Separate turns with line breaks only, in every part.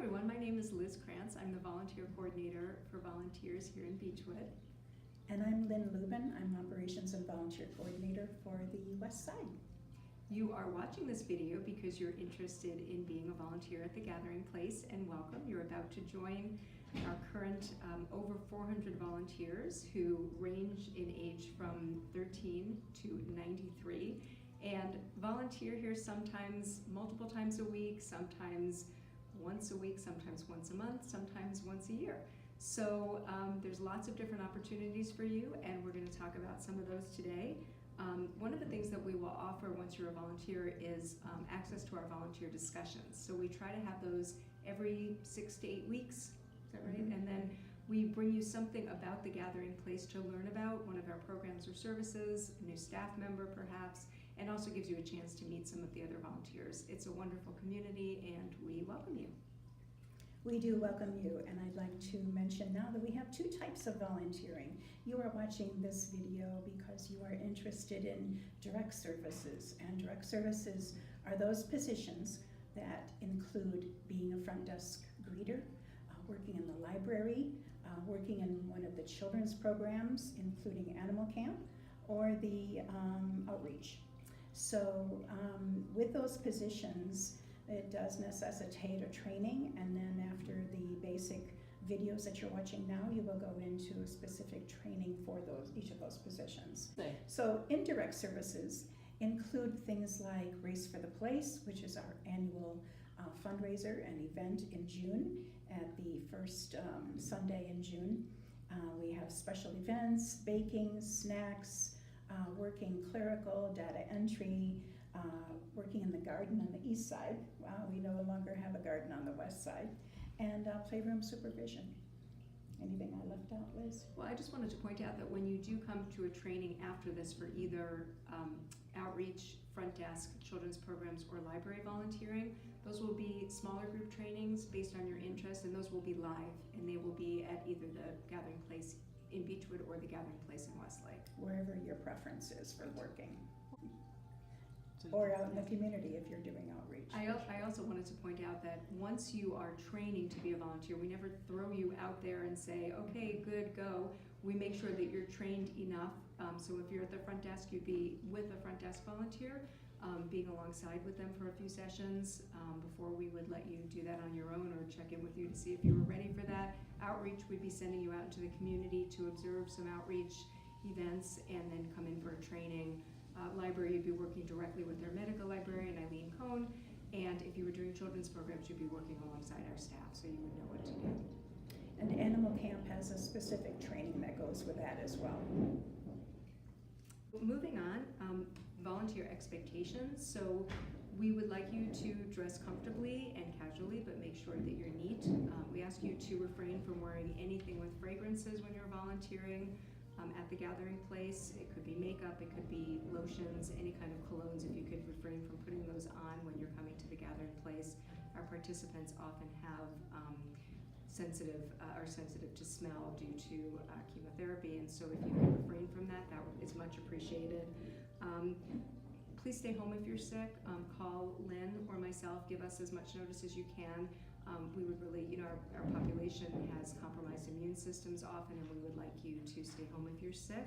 everyone, my name is Liz Krantz. I'm the volunteer coordinator for volunteers here in Beechwood.
And I'm Lynn Lubin. I'm Operations and Volunteer Coordinator for the West Side.
You are watching this video because you're interested in being a volunteer at the Gathering Place, and welcome. You're about to join our current over 400 volunteers who range in age from 13 to 93 and volunteer here sometimes multiple times a week, sometimes once a week, sometimes once a month, sometimes once a year. So there's lots of different opportunities for you, and we're going to talk about some of those today. One of the things that we will offer once you're a volunteer is access to our volunteer discussions. So we try to have those every 6 to 8 weeks, is that right?
Mm-hmm.
And then we bring you something about the Gathering Place to learn about, one of our programs or services, a new staff member perhaps, and also gives you a chance to meet some of the other volunteers. It's a wonderful community, and we welcome you.
We do welcome you, and I'd like to mention now that we have two types of volunteering. You are watching this video because you are interested in direct services, and direct services are those positions that include being a front desk greeter, working in the library, working in one of the children's programs, including Animal Camp, or the outreach. So with those positions, it does necessitate a training, and then after the basic videos that you're watching now, you will go into a specific training for each of those positions. So indirect services include things like Race for the Place, which is our annual fundraiser and event in June at the first Sunday in June. We have special events, baking, snacks, working clerical, data entry, working in the garden on the east side. We no longer have a garden on the west side. And playroom supervision. Anything I left out, Liz?
Well, I just wanted to point out that when you do come to a training after this for either outreach, front desk, children's programs, or library volunteering, those will be smaller group trainings based on your interest, and those will be live, and they will be at either the Gathering Place in Beechwood or the Gathering Place in Westlake.
Wherever your preference is for working. Or out in the community if you're doing outreach.
I also wanted to point out that once you are training to be a volunteer, we never throw you out there and say, okay, good, go. We make sure that you're trained enough. So if you're at the front desk, you'd be with a front desk volunteer, being alongside with them for a few sessions before we would let you do that on your own or check in with you to see if you were ready for that. Outreach, we'd be sending you out into the community to observe some outreach events and then come in for a training. Library, you'd be working directly with their medical librarian, Eileen Cohn, and if you were doing children's programs, you'd be working alongside our staff, so you would know what to do.
And Animal Camp has a specific training that goes with that as well.
Moving on, volunteer expectations. So we would like you to dress comfortably and casually, but make sure that you're neat. We ask you to refrain from wearing anything with fragrances when you're volunteering. At the Gathering Place. It could be makeup, it could be lotions, any kind of colognes, if you could refrain from putting those on when you're coming to the Gathering Place. Our participants often have are sensitive to smell due to chemotherapy, and so if you can refrain from that, that is much appreciated. Please stay home if you're sick. Call Lynn or myself, give us as much notice as you can. We would really, our population has compromised immune systems often, and we would like you to stay home if you're sick.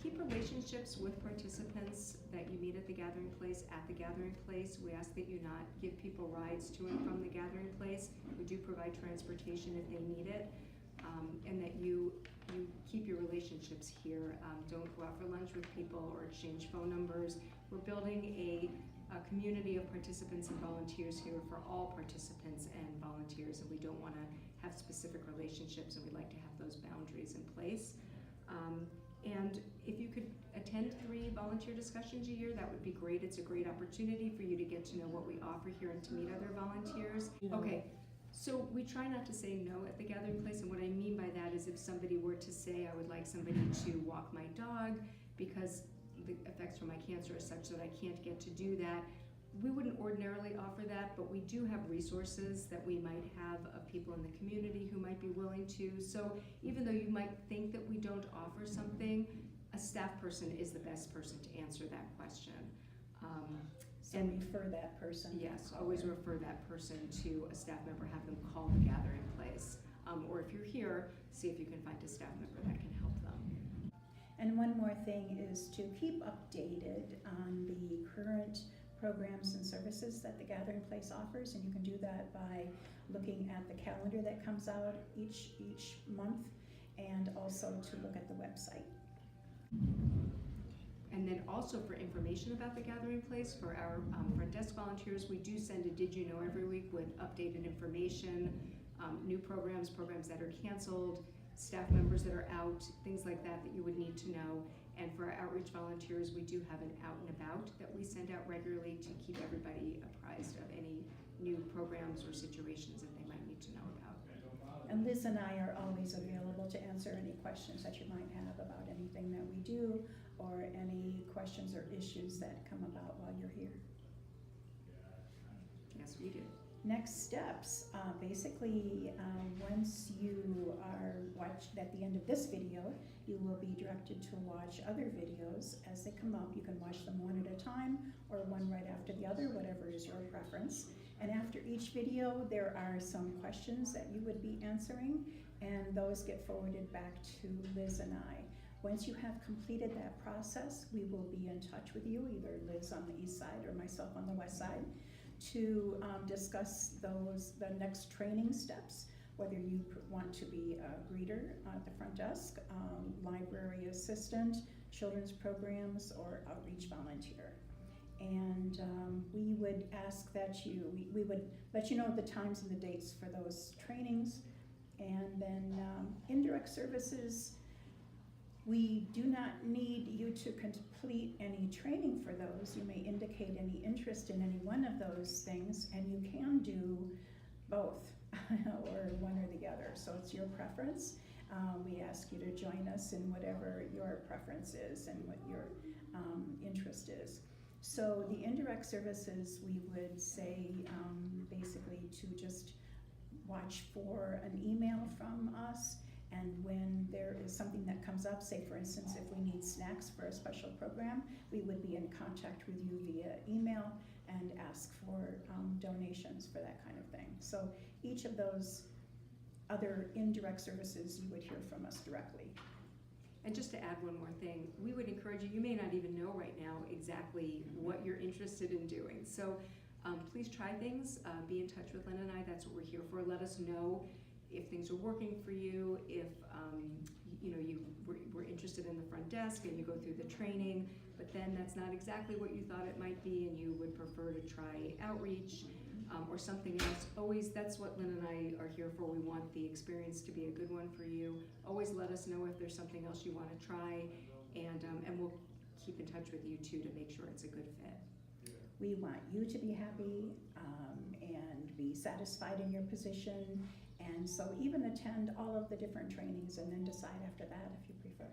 Keep relationships with participants that you meet at the Gathering Place. At the Gathering Place, we ask that you not give people rides to and from the Gathering Place. We do provide transportation if they need it, and that you keep your relationships here. Don't go out for lunch with people or exchange phone numbers. We're building a community of participants and volunteers here for all participants and volunteers, and we don't want to have specific relationships, and we'd like to have those boundaries in place. And if you could attend 3 volunteer discussions a year, that would be great. It's a great opportunity for you to get to know what we offer here and to meet other volunteers. Okay, so we try not to say no at the Gathering Place, and what I mean by that is if somebody were to say, I would like somebody to walk my dog because the effects from my cancer are such that I can't get to do that, we wouldn't ordinarily offer that, but we do have resources that we might have of people in the community who might be willing to. So even though you might think that we don't offer something, a staff person is the best person to answer that question.
So
And-
refer that person.
Yes,
call
always
her.
refer that person to a staff member, have them call the gathering place. Or if you're here, see if you can find a staff member that can help them.
And one more thing is to keep updated on the current programs and services that the Gathering Place offers, and you can do that by looking at the calendar that comes out each month, and also to look at the website.
And then also for information about the Gathering Place, for our front desk volunteers, we do send a Did You Know every week with updated information, new programs that are canceled, staff members that are out, things like that that you would need to know. And for our outreach volunteers, we do have an out and about that we send out regularly to keep everybody apprised of any new programs or situations that they might need to know about.
And Liz and I are always available to answer any questions that you might have about anything that we do, or any questions or issues that come about while you're here.
Yes, we do.
Next steps, basically, once you are watched at the end of this video, you will be directed to watch other videos as they come up. You can watch them one at a time or one right after the other, whatever is your preference. And after each video, there are some questions that you would be answering, and those get forwarded back to Liz and I. Once you have completed that process, we will be in touch with you, either Liz on the east side or myself on the west side, to discuss the next training steps, whether you want to be a greeter at the front desk, library assistant, children's programs, or outreach volunteer. And we would ask that we would let you know the times and the dates for those trainings. And then indirect services, we do not need you to complete any training for those. You may indicate any interest in any one of those things, and you can do both or one or the other. So it's your preference. We ask you to join us in whatever your preference is and what your interest is. So the indirect services, we would say basically to just watch for an email from us. And when there is something that comes up, say for instance, if we need snacks for a special program, we would be in contact with you via email and ask for donations for that kind of thing. So each of those other indirect services, you would hear from us directly.
And just to add one more thing, we would encourage you may not even know right now exactly what you're interested in doing. So please try things, be in touch with Lynn and I, that's what we're here for. Let us know if things are working for you, if you were interested in the front desk and you go through the training, but then that's not exactly what you thought it might be and you would prefer to try outreach or something else. Always, that's what Lynn and I are here for. We want the experience to be a good one for you. Always let us know if there's something else you want to try, and we'll keep in touch with you too to make sure it's a good fit.
We want you to be happy and be satisfied in your position. And so even attend all of the different trainings and then decide after that if you prefer.